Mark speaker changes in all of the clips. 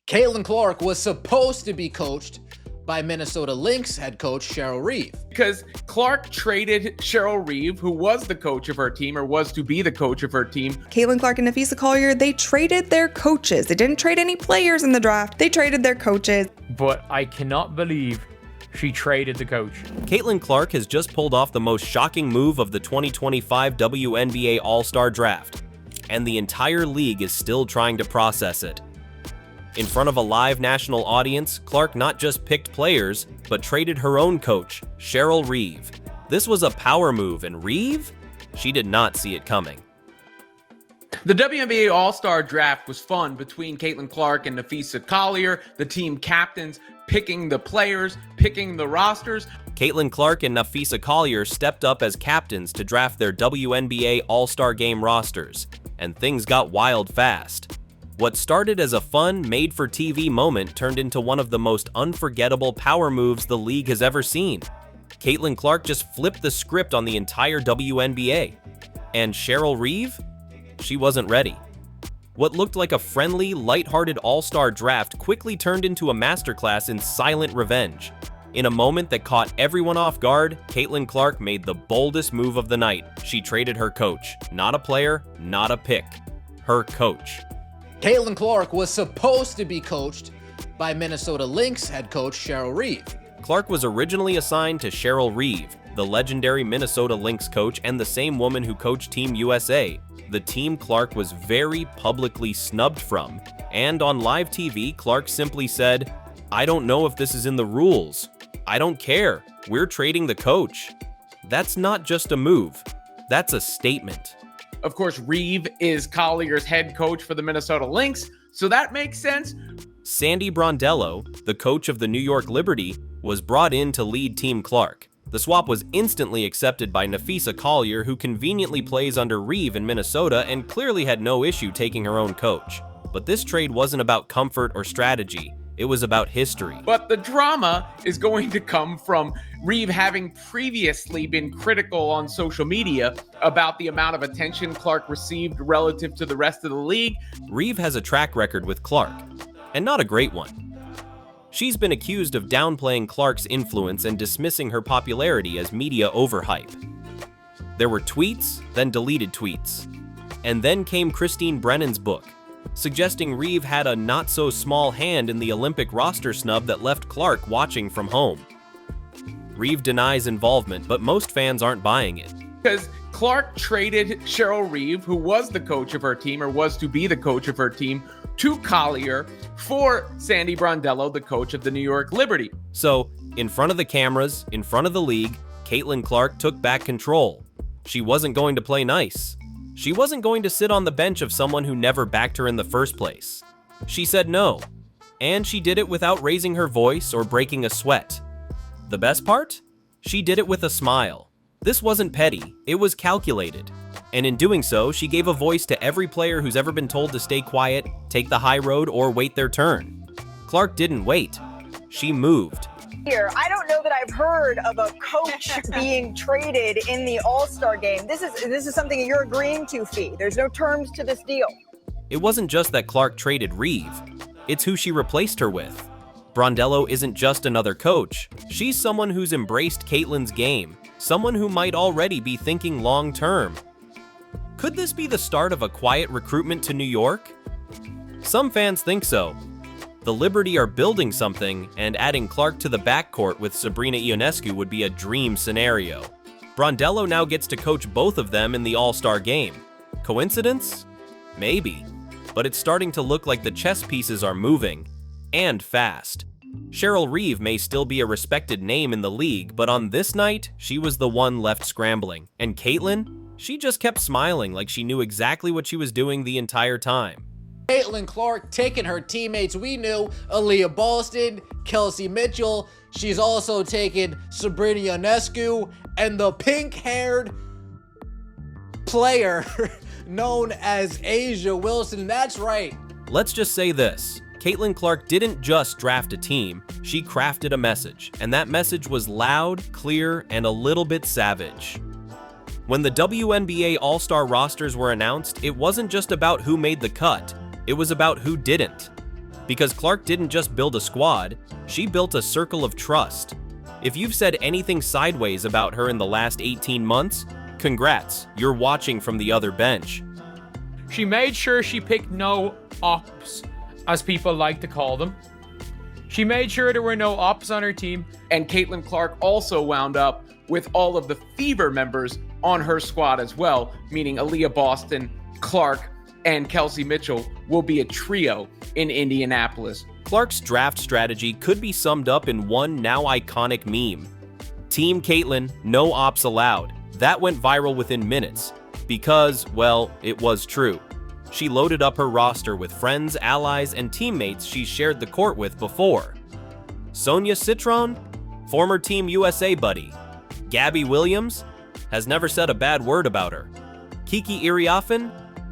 Speaker 1: Caitlin Clark was supposed to be coached by Minnesota Lynx head coach Cheryl Reeve.
Speaker 2: Because Clark traded Cheryl Reeve, who was the coach of her team, or was to be the coach of her team.
Speaker 3: Caitlin Clark and Nafisa Collier, they traded their coaches. They didn't trade any players in the draft. They traded their coaches.
Speaker 4: But I cannot believe she traded the coach.
Speaker 5: Caitlin Clark has just pulled off the most shocking move of the 2025 WNBA All-Star Draft, and the entire league is still trying to process it. In front of a live national audience, Clark not just picked players, but traded her own coach, Cheryl Reeve. This was a power move, and Reeve? She did not see it coming.
Speaker 2: The WNBA All-Star Draft was fun between Caitlin Clark and Nafisa Collier, the team captains, picking the players, picking the rosters.
Speaker 5: Caitlin Clark and Nafisa Collier stepped up as captains to draft their WNBA All-Star Game rosters, and things got wild fast. What started as a fun, made-for-TV moment turned into one of the most unforgettable power moves the league has ever seen. Caitlin Clark just flipped the script on the entire WNBA. And Cheryl Reeve? She wasn't ready. What looked like a friendly, lighthearted all-star draft quickly turned into a masterclass in silent revenge. In a moment that caught everyone off guard, Caitlin Clark made the boldest move of the night. She traded her coach. Not a player, not a pick. Her coach.
Speaker 1: Caitlin Clark was supposed to be coached by Minnesota Lynx head coach Cheryl Reeve.
Speaker 5: Clark was originally assigned to Cheryl Reeve, the legendary Minnesota Lynx coach and the same woman who coached Team USA, the team Clark was very publicly snubbed from. And on live TV, Clark simply said, "I don't know if this is in the rules. I don't care. We're trading the coach." That's not just a move. That's a statement.
Speaker 2: Of course, Reeve is Collier's head coach for the Minnesota Lynx, so that makes sense.
Speaker 5: Sandy Brondello, the coach of the New York Liberty, was brought in to lead Team Clark. The swap was instantly accepted by Nafisa Collier, who conveniently plays under Reeve in Minnesota and clearly had no issue taking her own coach. But this trade wasn't about comfort or strategy. It was about history.
Speaker 2: But the drama is going to come from Reeve having previously been critical on social media about the amount of attention Clark received relative to the rest of the league.
Speaker 5: Reeve has a track record with Clark, and not a great one. She's been accused of downplaying Clark's influence and dismissing her popularity as media overhype. There were tweets, then deleted tweets. And then came Christine Brennan's book, suggesting Reeve had a not-so-small hand in the Olympic roster snub that left Clark watching from home. Reeve denies involvement, but most fans aren't buying it.
Speaker 2: Because Clark traded Cheryl Reeve, who was the coach of her team, or was to be the coach of her team, to Collier for Sandy Brondello, the coach of the New York Liberty.
Speaker 5: So, in front of the cameras, in front of the league, Caitlin Clark took back control. She wasn't going to play nice. She wasn't going to sit on the bench of someone who never backed her in the first place. She said no, and she did it without raising her voice or breaking a sweat. The best part? She did it with a smile. This wasn't petty, it was calculated. And in doing so, she gave a voice to every player who's ever been told to stay quiet, take the high road, or wait their turn. Clark didn't wait. She moved.
Speaker 6: I don't know that I've heard of a coach being traded in the All-Star game. This is something that you're agreeing to, Fee. There's no terms to this deal.
Speaker 5: It wasn't just that Clark traded Reeve. It's who she replaced her with. Brondello isn't just another coach. She's someone who's embraced Caitlin's game, someone who might already be thinking long-term. Could this be the start of a quiet recruitment to New York? Some fans think so. The Liberty are building something, and adding Clark to the backcourt with Sabrina Ionescu would be a dream scenario. Brondello now gets to coach both of them in the All-Star game. Coincidence? Maybe. But it's starting to look like the chess pieces are moving, and fast. Cheryl Reeve may still be a respected name in the league, but on this night, she was the one left scrambling. And Caitlin? She just kept smiling like she knew exactly what she was doing the entire time.
Speaker 1: Caitlin Clark taking her teammates we knew, Aaliyah Boston, Kelsey Mitchell. She's also taken Sabrina Ionescu and the pink-haired player known as Asia Wilson. That's right.
Speaker 5: Let's just say this. Caitlin Clark didn't just draft a team, she crafted a message, and that message was loud, clear, and a little bit savage. When the WNBA All-Star rosters were announced, it wasn't just about who made the cut, it was about who didn't. Because Clark didn't just build a squad, she built a circle of trust. If you've said anything sideways about her in the last 18 months, congrats, you're watching from the other bench.
Speaker 4: She made sure she picked no ops, as people like to call them. She made sure there were no ops on her team.
Speaker 2: And Caitlin Clark also wound up with all of the Fever members on her squad as well, meaning Aaliyah Boston, Clark, and Kelsey Mitchell will be a trio in Indianapolis.
Speaker 5: Clark's draft strategy could be summed up in one now iconic meme. Team Caitlin, no ops allowed. That went viral within minutes because, well, it was true. She loaded up her roster with friends, allies, and teammates she shared the court with before. Sonia Citron, former Team USA buddy. Gabby Williams, has never said a bad word about her. Kiki Iriafen,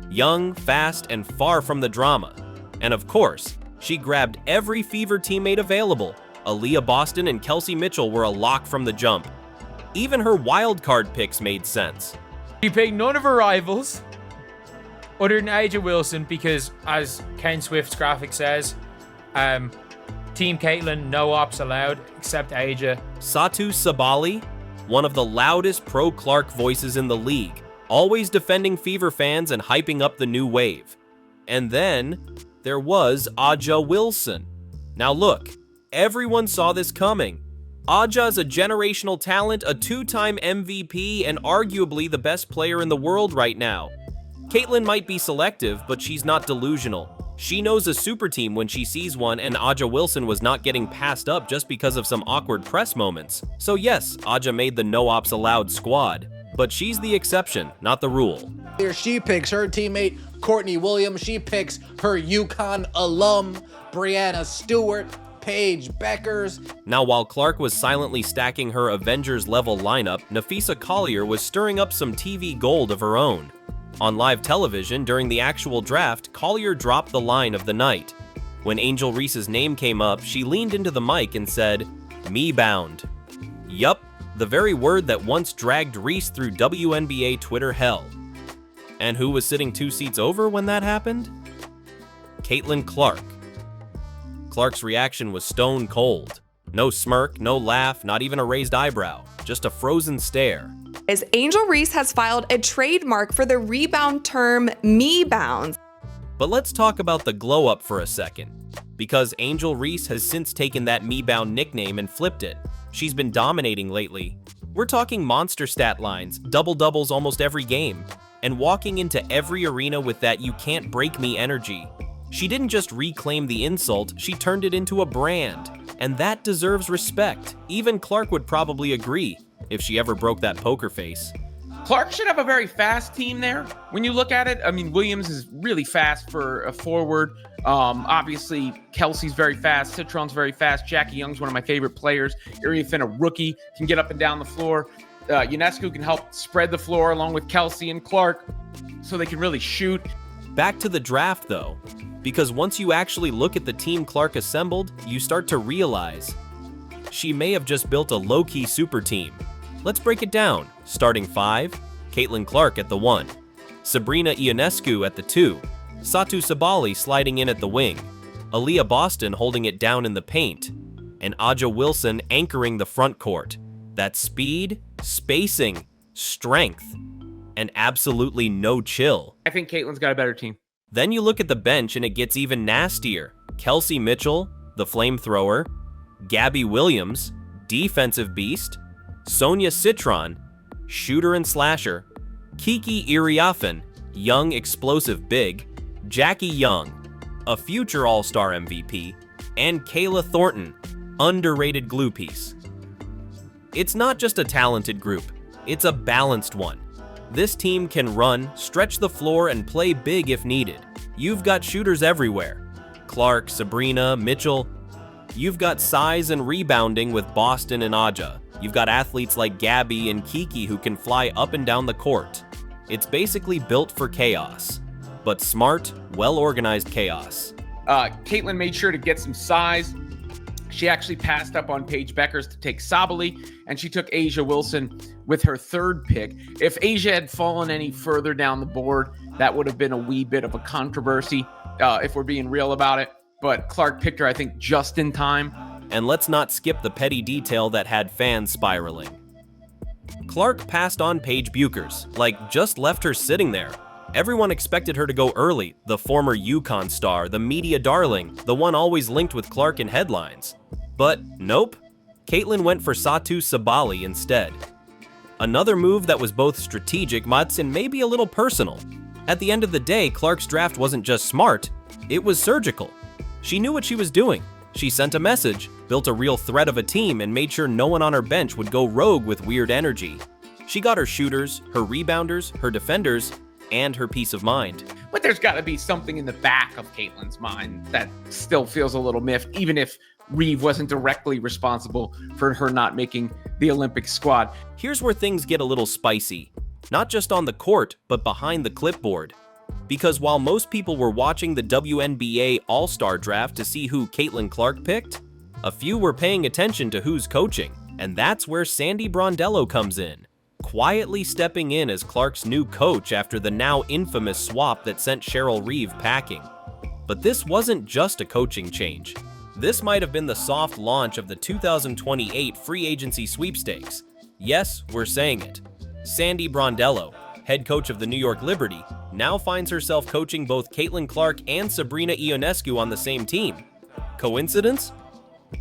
Speaker 5: young, fast, and far from the drama. And of course, she grabbed every Fever teammate available. Aaliyah Boston and Kelsey Mitchell were a lock from the jump. Even her wildcard picks made sense.
Speaker 4: She picked none of her rivals, other than Aja Wilson, because as Ken Swift's graphic says, Team Caitlin, no ops allowed, except Aja.
Speaker 5: Satu Sabali, one of the loudest pro-Clark voices in the league, always defending Fever fans and hyping up the new wave. And then, there was Aja Wilson. Now look, everyone saw this coming. Aja is a generational talent, a two-time MVP, and arguably the best player in the world right now. Caitlin might be selective, but she's not delusional. She knows a super team when she sees one, and Aja Wilson was not getting passed up just because of some awkward press moments. So yes, Aja made the no ops allowed squad, but she's the exception, not the rule.
Speaker 1: Here she picks her teammate, Courtney Williams. She picks her UConn alum, Brianna Stewart, Paige Beckers.
Speaker 5: Now, while Clark was silently stacking her Avengers-level lineup, Nafisa Collier was stirring up some TV gold of her own. On live television, during the actual draft, Collier dropped the line of the night. When Angel Reese's name came up, she leaned into the mic and said, "Me bound." Yup, the very word that once dragged Reese through WNBA Twitter hell. And who was sitting 2 seats over when that happened? Caitlin Clark. Clark's reaction was stone cold. No smirk, no laugh, not even a raised eyebrow, just a frozen stare.
Speaker 3: As Angel Reese has filed a trademark for the rebound term me bound.
Speaker 5: But let's talk about the glow up for a second, because Angel Reese has since taken that me bound nickname and flipped it. She's been dominating lately. We're talking monster stat lines, double-doubles almost every game, and walking into every arena with that you can't break me energy. She didn't just reclaim the insult, she turned it into a brand, and that deserves respect. Even Clark would probably agree, if she ever broke that poker face.
Speaker 2: Clark should have a very fast team there. When you look at it, I mean, Williams is really fast for a forward. Obviously, Kelsey's very fast. Citron's very fast. Jackie Young's one of my favorite players. Iriafen, a rookie, can get up and down the floor. UNESCO can help spread the floor along with Kelsey and Clark so they can really shoot.
Speaker 5: Back to the draft, though, because once you actually look at the team Clark assembled, you start to realize she may have just built a low-key super team. Let's break it down. Starting 5, Caitlin Clark at the 1, Sabrina Ionescu at the 2, Satu Sabali sliding in at the wing, Aaliyah Boston holding it down in the paint, and Aja Wilson anchoring the front court. That's speed, spacing, strength, and absolutely no chill.
Speaker 2: I think Caitlin's got a better team.
Speaker 5: Then you look at the bench and it gets even nastier. Kelsey Mitchell, the flamethrower, Gabby Williams, defensive beast, Sonia Citron, shooter and slasher, Kiki Iriafen, young explosive big, Jackie Young, a future All-Star MVP, and Kayla Thornton, underrated glue piece. It's not just a talented group, it's a balanced one. This team can run, stretch the floor, and play big if needed. You've got shooters everywhere. Clark, Sabrina, Mitchell. You've got size and rebounding with Boston and Aja. You've got athletes like Gabby and Kiki who can fly up and down the court. It's basically built for chaos, but smart, well-organized chaos.
Speaker 2: Caitlin made sure to get some size. She actually passed up on Paige Beckers to take Sabali, and she took Aja Wilson with her third pick. If Aja had fallen any further down the board, that would have been a wee bit of a controversy, if we're being real about it. but Clark picked her, I think, just in time.
Speaker 5: And let's not skip the petty detail that had fans spiraling. Clark passed on Paige Buchers, like just left her sitting there. Everyone expected her to go early, the former UConn star, the media darling, the one always linked with Clark in headlines. But nope, Caitlin went for Satu Sabali instead. Another move that was both strategic, Mutz, and maybe a little personal. At the end of the day, Clark's draft wasn't just smart, it was surgical. She knew what she was doing. She sent a message, built a real threat of a team, and made sure no one on her bench would go rogue with weird energy. She got her shooters, her rebounders, her defenders, and her peace of mind.
Speaker 2: But there's got to be something in the back of Caitlin's mind that still feels a little miffed, even if Reeve wasn't directly responsible for her not making the Olympic squad.
Speaker 5: Here's where things get a little spicy. Not just on the court, but behind the clipboard. Because while most people were watching the WNBA All-Star Draft to see who Caitlin Clark picked, a few were paying attention to who's coaching, and that's where Sandy Brondello comes in, quietly stepping in as Clark's new coach after the now infamous swap that sent Cheryl Reeve packing. But this wasn't just a coaching change. This might have been the soft launch of the 2028 free agency sweepstakes. Yes, we're saying it. Sandy Brondello, head coach of the New York Liberty, now finds herself coaching both Caitlin Clark and Sabrina Ionescu on the same team. Coincidence?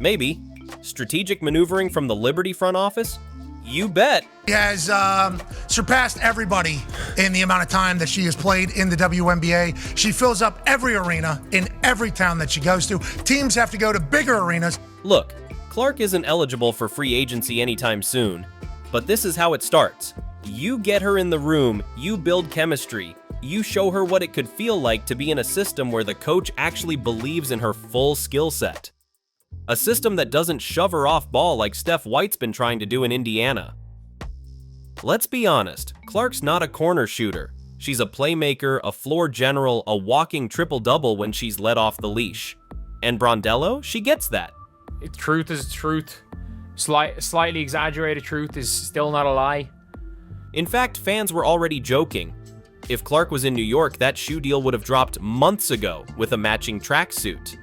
Speaker 5: Maybe. Strategic maneuvering from the Liberty front office? You bet.
Speaker 7: She has surpassed everybody in the amount of time that she has played in the WNBA. She fills up every arena in every town that she goes to. Teams have to go to bigger arenas.
Speaker 5: Look, Clark isn't eligible for free agency anytime soon, but this is how it starts. You get her in the room, you build chemistry, you show her what it could feel like to be in a system where the coach actually believes in her full skill set. A system that doesn't shove her off ball like Steph White's been trying to do in Indiana. Let's be honest, Clark's not a corner shooter. She's a playmaker, a floor general, a walking triple-double when she's let off the leash. And Brondello, she gets that.
Speaker 4: Truth is truth. Slightly exaggerated truth is still not a lie.
Speaker 5: In fact, fans were already joking. If Clark was in New York, that shoe deal would have dropped months ago with a matching tracksuit.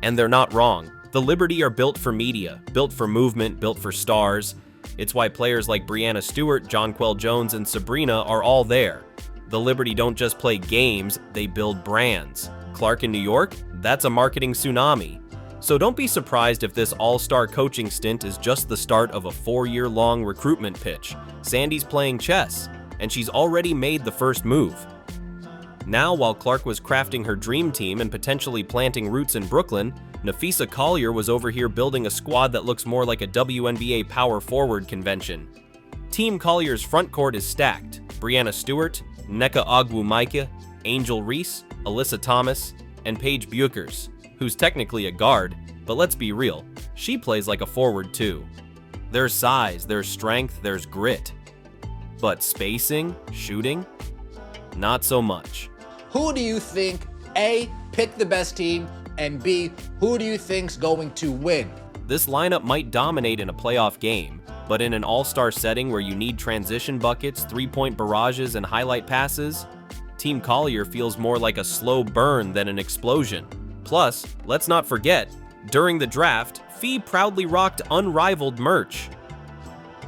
Speaker 5: And they're not wrong. The Liberty are built for media, built for movement, built for stars. It's why players like Breanna Stewart, Jonquel Jones, and Sabrina are all there. The Liberty don't just play games, they build brands. Clark in New York? That's a marketing tsunami. So don't be surprised if this all-star coaching stint is just the start of a 4-year-long recruitment pitch. Sandy's playing chess, and she's already made the first move. Now, while Clark was crafting her dream team and potentially planting roots in Brooklyn, Napheesa Collier was over here building a squad that looks more like a WNBA power forward convention. Team Collier's front court is stacked. Breanna Stewart, Nneka Ogwumike, Angel Reese, Alyssa Thomas, and Paige Buchers, who's technically a guard, but let's be real, she plays like a forward too. There's size, there's strength, there's grit. But spacing, shooting, not so much.
Speaker 1: Who do you think, A, picked the best team, and B, who do you think's going to win?
Speaker 5: This lineup might dominate in a playoff game, but in an all-star setting where you need transition buckets, three-point barrages, and highlight passes, Team Collier feels more like a slow burn than an explosion. Plus, let's not forget, during the draft, Fee proudly rocked Unrivaled merch.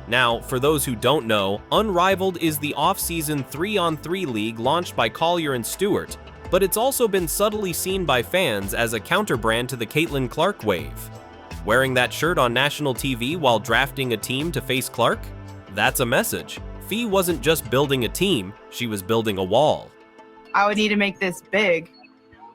Speaker 5: Now, for those who don't know, Unrivaled is the off-season 3-on-3 league launched by Collier and Stewart, but it's also been subtly seen by fans as a counterbrand to the Caitlin Clark wave. Wearing that shirt on national TV while drafting a team to face Clark? That's a message. Fee wasn't just building a team, she was building a wall.
Speaker 8: I would need to make this big.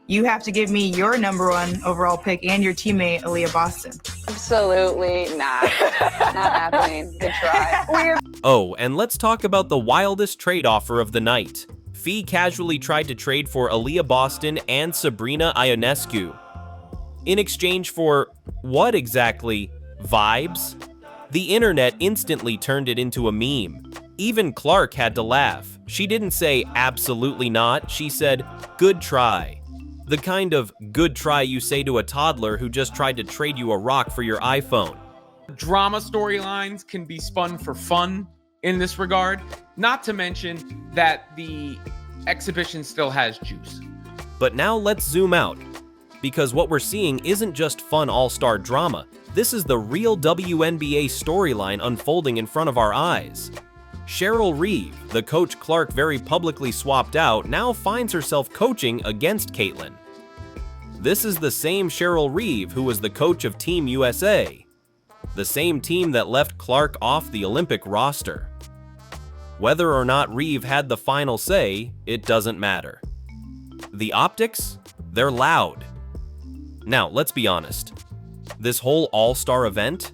Speaker 8: You have to give me your #1 overall pick and your teammate, Aaliyah Boston.
Speaker 9: Absolutely not. Not happening. Good try.
Speaker 5: Oh, and let's talk about the wildest trade offer of the night. Fee casually tried to trade for Aaliyah Boston and Sabrina Ionescu. In exchange for what exactly? Vibes? The internet instantly turned it into a meme. Even Clark had to laugh. She didn't say absolutely not, she said, good try. The kind of good try you say to a toddler who just tried to trade you a rock for your iPhone.
Speaker 2: Drama storylines can be spun for fun in this regard, not to mention that the exhibition still has juice.
Speaker 5: But now let's zoom out. because what we're seeing isn't just fun all-star drama. This is the real WNBA storyline unfolding in front of our eyes. Cheryl Reeve, the coach Clark very publicly swapped out, now finds herself coaching against Caitlyn. This is the same Cheryl Reeve who was the coach of Team USA, the same team that left Clark off the Olympic roster. Whether or not Reeve had the final say, it doesn't matter. The optics? They're loud. Now, let's be honest. This whole all-star event?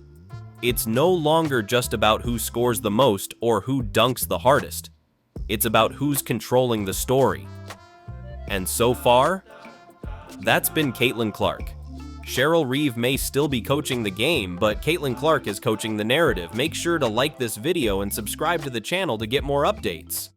Speaker 5: It's no longer just about who scores the most or who dunks the hardest. It's about who's controlling the story. And so far, that's been Caitlin Clark. Cheryl Reeve may still be coaching the game, but Caitlin Clark is coaching the narrative. Make sure to like this video and subscribe to the channel to get more updates.